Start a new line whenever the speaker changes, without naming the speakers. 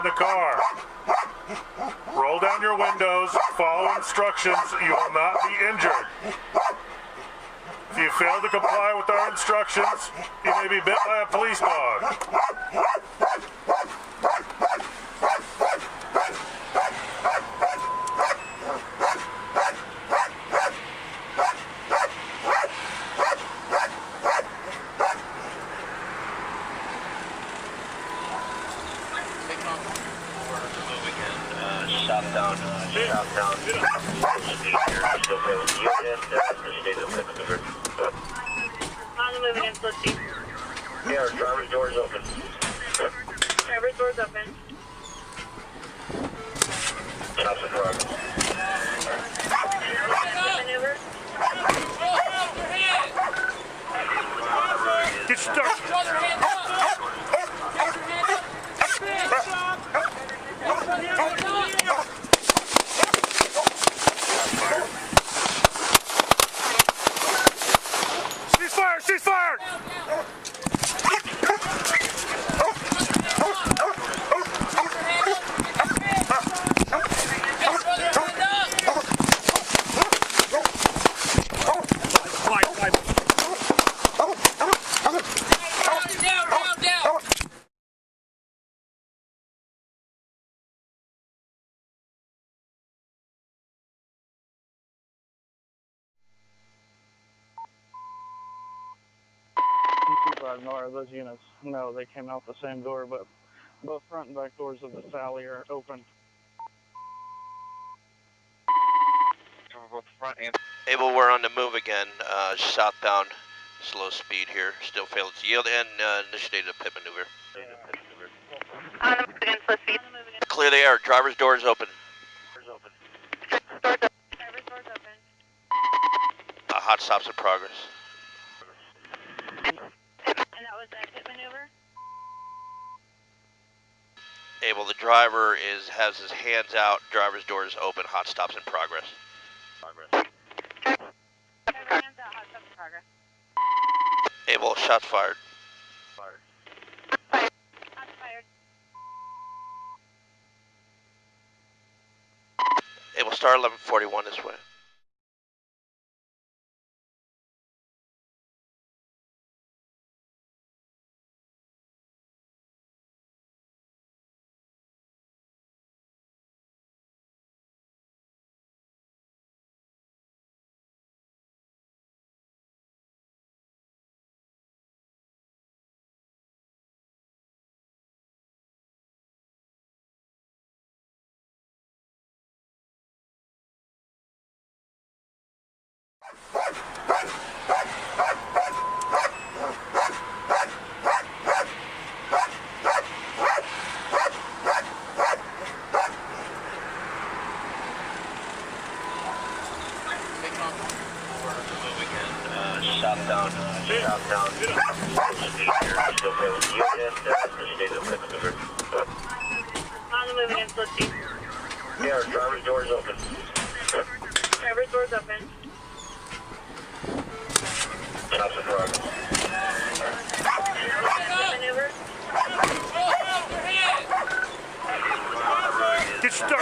in the car. Roll down your windows, follow instructions, you will not be injured. If you fail to comply with our instructions, you may be bit by a police dog.
Southbound.
On the move again, let's see.
Yeah, our driver's door is open.
Driver's door's open.
Stop the car.
Maneuver.
Get stuck. Ceasefire!
Nor those units. No, they came out the same door, but both front and back doors of the Sally are open.
Both front and
Able, we're on the move again. Southbound, slow speed here. Still failed to yield and initiated a pit maneuver.
On the move again, slow speed.
Clear the air. Driver's door is open.
Driver's door's open.
Hot stops in progress.
And that was that pit maneuver?
Able, the driver has his hands out. Driver's door is open. Hot stops in progress.
Driver hands out, hot stops in progress.
Able, shots fired.
Shots fired.
Able, star 1141 this way.
Southbound.
On the move again, let's see.
Yeah, our driver's door is open.
Driver's door's open.
Stop the car.
Maneuver.
Get stuck.